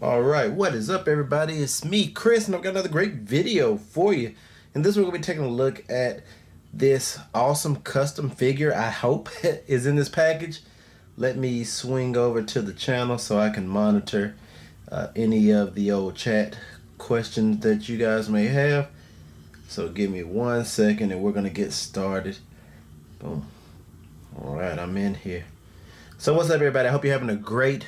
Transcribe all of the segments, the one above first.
Alright, what is up everybody? It's me, Chris, and I've got another great video for you. And this we're going to be taking a look at this awesome custom figure I hope is in this package. Let me swing over to the channel so I can monitor any of the old chat questions that you guys may have. So give me 1 second and we're going to get started. Boom. Alright, I'm in here. So what's up everybody? I hope you're having a great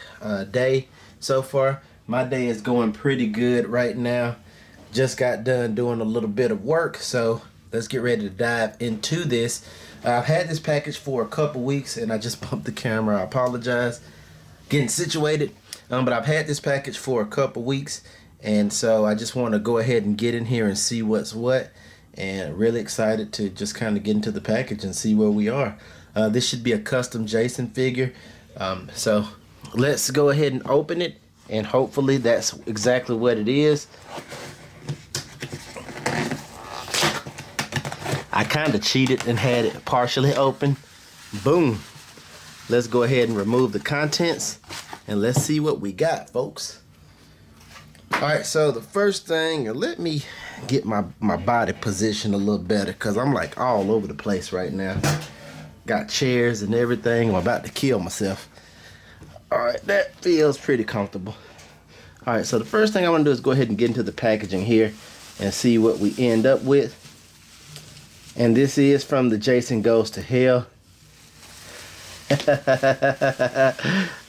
day so far. My day is going pretty good right now. Just got done doing a little bit of work, so let's get ready to dive into this. I've had this package for a couple weeks and I just bumped the camera. I apologize. Getting situated. But I've had this package for a couple weeks, and so I just want to go ahead and get in here and see what's what, and really excited to just kind of get into the package and see where we are. This should be a custom Jason figure. So let's go ahead and open it, and hopefully that's exactly what it is. I kind of cheated and had it partially open. Boom. Let's go ahead and remove the contents and let's see what we got, folks. Alright, so the first thing, let me get my body positioned a little better because I'm like all over the place right now. Got chairs and everything. I'm about to kill myself. Alright, that feels pretty comfortable. Alright, so the first thing I want to do is go ahead and get into the packaging here and see what we end up with. And this is from the Jason Goes to Hell.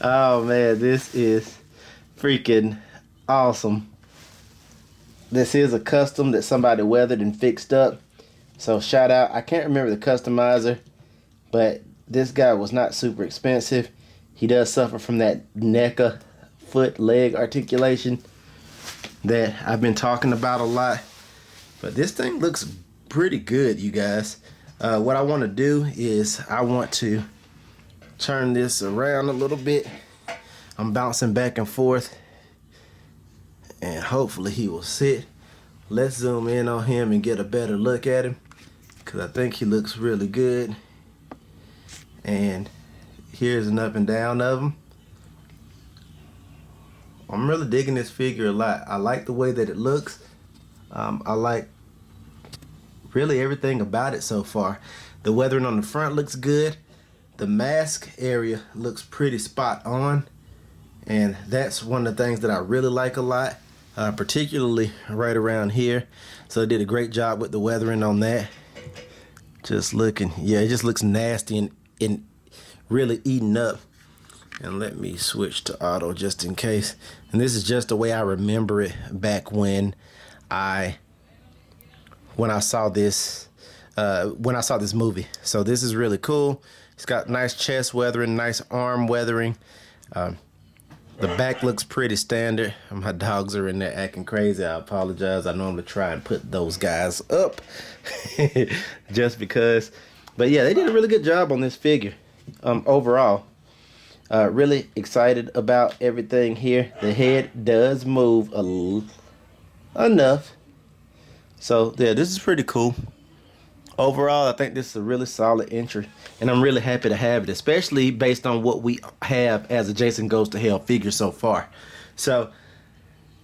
Oh man, this is freaking awesome. This is a custom that somebody weathered and fixed up. So shout out. I can't remember the customizer, but this guy was not super expensive. He does suffer from that NECA foot leg articulation that I've been talking about a lot. But this thing looks pretty good, you guys. What I want to do is I want to turn this around a little bit. I'm bouncing back and forth, and hopefully he will sit. Let's zoom in on him and get a better look at him, because I think he looks really good. And here's an up and down of him. I'm really digging this figure a lot. I like the way that it looks. I like really everything about it so far. The weathering on the front looks good. The mask area looks pretty spot on, and that's one of the things that I really like a lot, particularly right around here. So they did a great job with the weathering on that. Just looking, yeah, it just looks nasty and really eaten up. And let me switch to auto just in case. And this is just the way I remember it back when I saw this movie. So this is really cool. It's got nice chest weathering, nice arm weathering. The back looks pretty standard. My dogs are in there acting crazy. I apologize. I normally try and put those guys up just because. But yeah, they did a really good job on this figure overall. Really excited about everything here. The head does move enough. So yeah, this is pretty cool. Overall, I think this is a really solid entry, and I'm really happy to have it, especially based on what we have as a Jason Goes to Hell figure so far. So,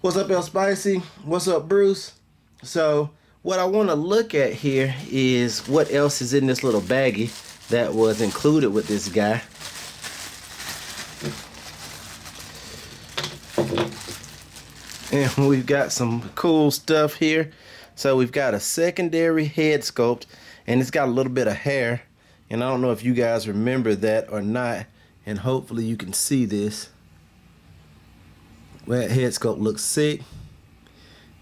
what's up, El Spicy? What's up, Bruce? So, what I want to look at here is what else is in this little baggie that was included with this guy. And we've got some cool stuff here. So we've got a secondary head sculpt, and it's got a little bit of hair, and I don't know if you guys remember that or not, and hopefully you can see this. That head sculpt looks sick.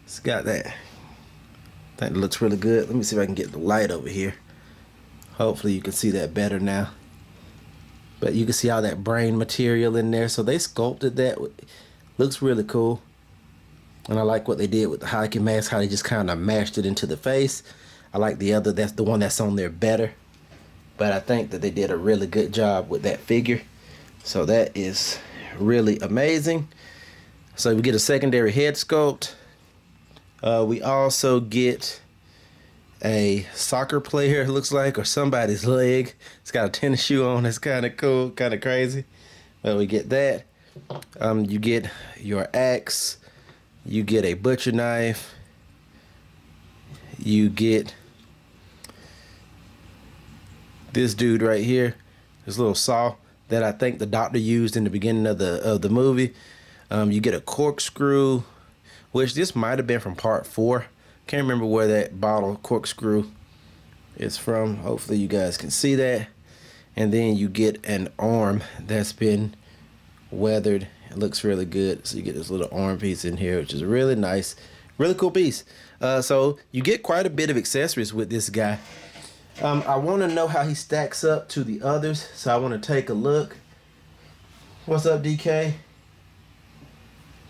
It's got that. I think it looks really good. Let me see if I can get the light over here. Hopefully you can see that better now. But you can see all that brain material in there. So they sculpted that. Looks really cool. And I like what they did with the hockey mask, how they just kind of mashed it into the face. I like the other, that's the one that's on there better. But I think that they did a really good job with that figure. So that is really amazing. So we get a secondary head sculpt. We also get a soccer player, it looks like, or somebody's leg. It's got a tennis shoe on. It's kind of cool, kind of crazy. But we get that. You get your axe, you get a butcher knife, you get this dude right here, this little saw that I think the doctor used in the beginning of the movie. You get a corkscrew, which this might have been from part 4. Can't remember where that bottle corkscrew is from. Hopefully you guys can see that. And then you get an arm that's been weathered. It looks really good. So you get this little arm piece in here, which is really nice, really cool piece. So you get quite a bit of accessories with this guy. I want to know how he stacks up to the others, so I want to take a look. What's up, DK?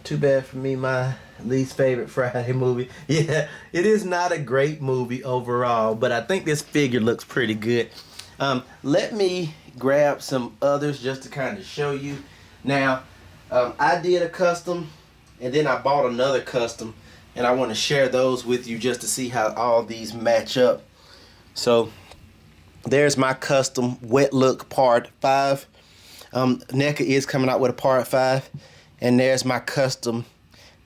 Too bad for me, my least favorite Friday movie. Yeah, it is not a great movie overall, but I think this figure looks pretty good. Let me grab some others just to kind of show you. Now, I did a custom, and then I bought another custom, and I want to share those with you just to see how all these match up. So, there's my custom wet look part 5. NECA is coming out with a part 5. And there's my custom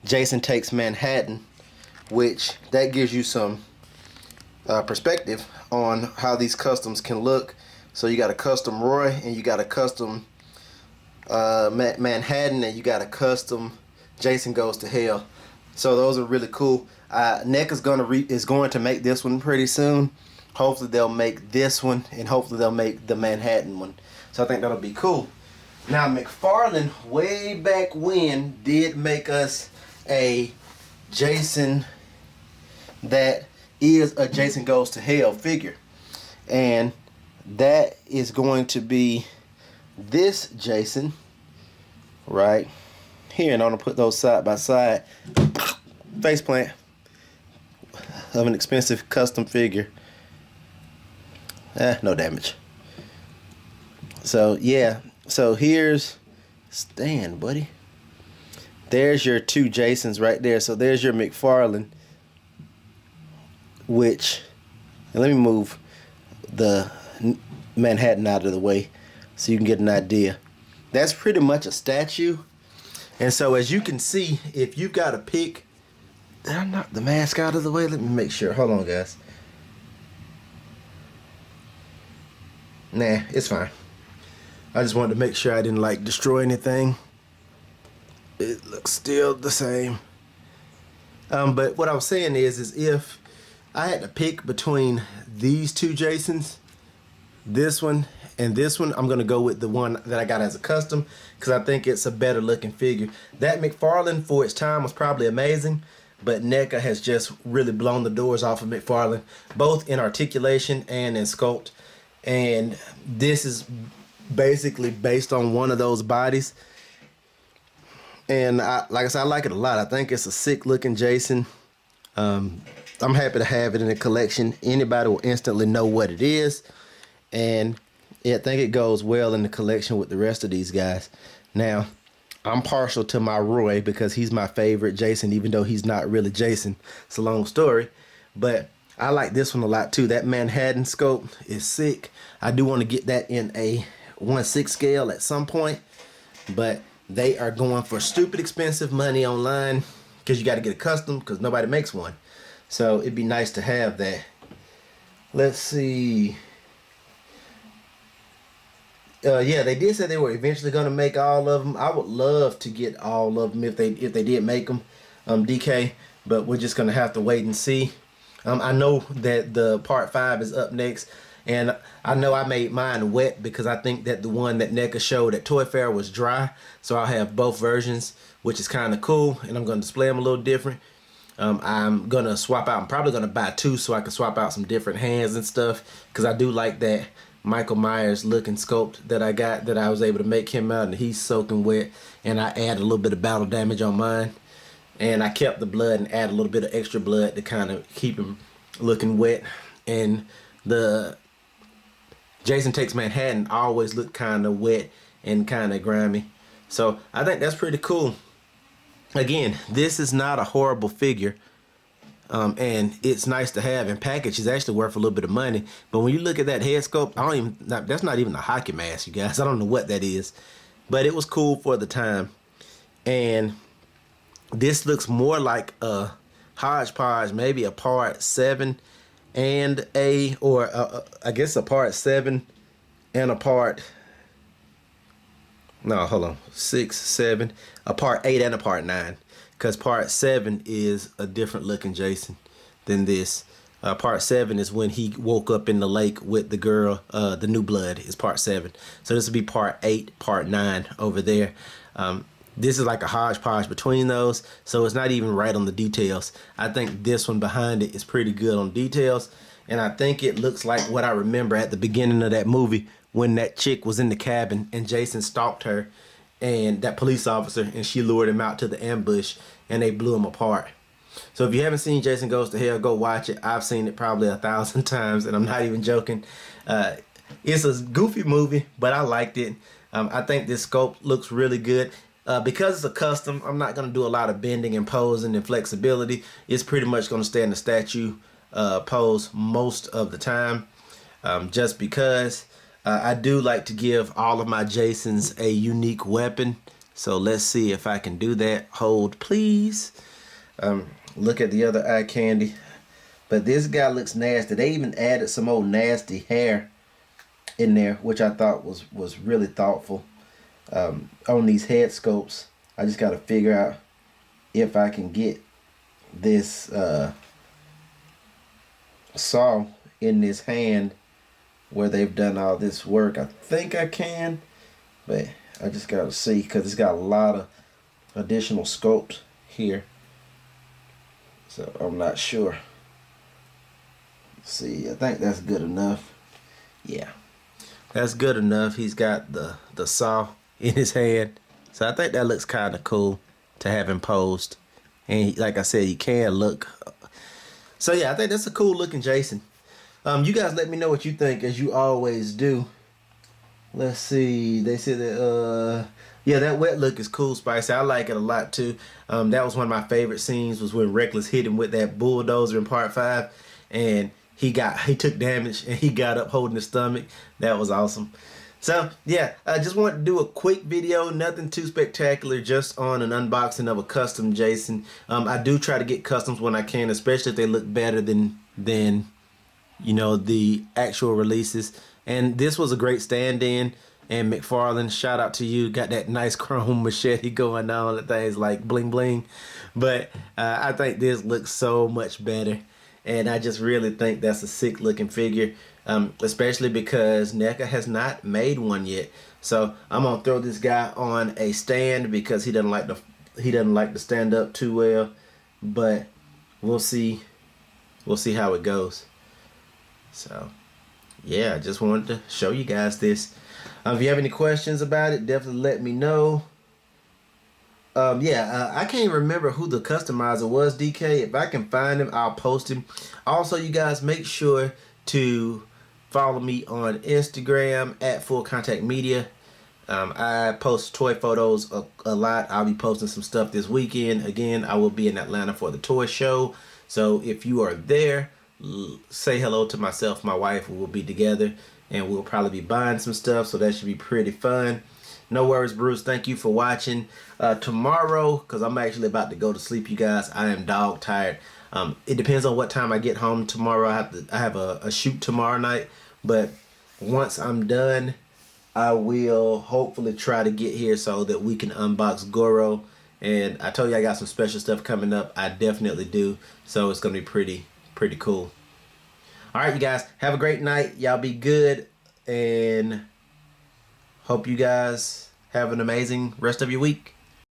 Jason Takes Manhattan, which that gives you some perspective on how these customs can look. So you got a custom Roy, and you got a custom Manhattan, and you got a custom Jason Goes to Hell. So those are really cool. NECA is going to make this one pretty soon. Hopefully they'll make this one, and hopefully they'll make the Manhattan one. So I think that'll be cool. Now, McFarlane, way back when, did make us a Jason that is a Jason Goes to Hell figure. And that is going to be this Jason right here. And I'm going to put those side by side. Faceplant of an expensive custom figure. No damage. So, yeah. So here's, stand, buddy. There's your 2 Jasons right there. So there's your McFarlane, which, and let me move the Manhattan out of the way so you can get an idea. That's pretty much a statue. And so as you can see, if you've got to pick, did I knock the mask out of the way? Let me make sure. Hold on, guys. Nah, it's fine. I just wanted to make sure I didn't like destroy anything. It looks still the same. But what I was saying is if I had to pick between these 2 Jasons, this one and this one, I'm gonna go with the one that I got as a custom because I think it's a better looking figure. That McFarlane for its time was probably amazing, but NECA has just really blown the doors off of McFarlane, both in articulation and in sculpt. And this is basically based on one of those bodies, and like I said, I like it a lot. I think it's a sick looking Jason. I'm happy to have it in the collection. Anybody will instantly know what it is, and yeah, I think it goes well in the collection with the rest of these guys. Now, I'm partial to my Roy because he's my favorite Jason, even though he's not really Jason. It's a long story, but I like this one a lot too. That Manhattan scope is sick. I do want to get that in a 1/6 scale at some point, but they are going for stupid expensive money online because you got to get a custom because nobody makes one. So it'd be nice to have that. Let's see. Yeah, they did say they were eventually going to make all of them. I would love to get all of them if they did make them, DK, but we're just going to have to wait and see. I know that the part 5 is up next, and I know I made mine wet because I think that the one that NECA showed at Toy Fair was dry. So I'll have both versions, which is kind of cool, and I'm going to display them a little different. I'm going to swap out. I'm probably going to buy 2 so I can swap out some different hands and stuff because I do like that Michael Myers looking sculpt that I got, that I was able to make him out, and he's soaking wet, and I add a little bit of battle damage on mine. And I kept the blood and add a little bit of extra blood to kind of keep him looking wet. And the Jason Takes Manhattan always looked kind of wet and kind of grimy. So I think that's pretty cool. Again, this is not a horrible figure. And it's nice to have, and package is actually worth a little bit of money. But when you look at that head sculpt, that's not even a hockey mask, you guys. I don't know what that is. but it was cool for the time. And this looks more like a hodgepodge, maybe a part 7 and I guess a part 7 and a part, no, hold on, 6, 7, a part 8 and a part 9, because part 7 is a different looking Jason than this. Part 7 is when he woke up in the lake with the girl. The new blood is part 7. So this will be part 8, part 9 over there. This is like a hodgepodge between those, so it's not even right on the details. I think this one behind it is pretty good on details, and I think it looks like what I remember at the beginning of that movie when that chick was in the cabin and Jason stalked her and that police officer, and she lured him out to the ambush and they blew him apart. So if you haven't seen Jason Goes to Hell, go watch it. I've seen it probably 1,000 times, and I'm not even joking. It's a goofy movie, but I liked it. I think this sculpt looks really good. Because it's a custom, I'm not going to do a lot of bending and posing and flexibility. It's pretty much going to stay in the statue pose most of the time. Just because I do like to give all of my Jasons a unique weapon. So let's see if I can do that. Hold, please. Look at the other eye candy. But this guy looks nasty. They even added some old nasty hair in there, which I thought was really thoughtful. On these head sculpts, I just got to figure out if I can get this saw in this hand where they've done all this work. I think I can, but I just got to see, because it's got a lot of additional sculpt here, so I'm not sure. Let's see, I think that's good enough. Yeah, that's good enough. He's got the saw in his hand, so I think that looks kind of cool to have him posed. And like I said, he can look. So yeah, I think that's a cool looking Jason. You guys let me know what you think, as you always do. Let's see, they said that yeah, that wet look is cool, Spicy. I like it a lot too. That was one of my favorite scenes, was when Reckless hit him with that bulldozer in part 5, and he took damage and he got up holding his stomach. That was awesome. So yeah, I just wanted to do a quick video, nothing too spectacular, just on an unboxing of a custom Jason. I do try to get customs when I can, especially if they look better than you know, the actual releases. And this was a great stand-in. And McFarlane, shout out to you, got that nice chrome machete going on. That thing's like bling bling. But I think this looks so much better, and I just really think that's a sick looking figure. Especially because NECA has not made one yet. So I'm gonna throw this guy on a stand because he doesn't like to stand up too well. But we'll see how it goes. So yeah, I just wanted to show you guys this. If you have any questions about it, definitely let me know. I can't remember who the customizer was, DK. If I can find him, I'll post him. Also, you guys make sure to follow me on Instagram at Full Contact Media. I post toy photos a lot. I'll be posting some stuff this weekend. Again, I will be in Atlanta for the toy show. So if you are there, say hello to myself, my wife. We will be together, and we'll probably be buying some stuff. So that should be pretty fun. No worries, Bruce. Thank you for watching. Tomorrow, because I'm actually about to go to sleep, you guys, I am dog tired. It depends on what time I get home tomorrow. I have a shoot tomorrow night, but once I'm done, I will hopefully try to get here so that we can unbox Goro. And I told you I got some special stuff coming up. I definitely do. So it's gonna be pretty cool. All right, you guys, have a great night. Y'all be good, and hope you guys have an amazing rest of your week.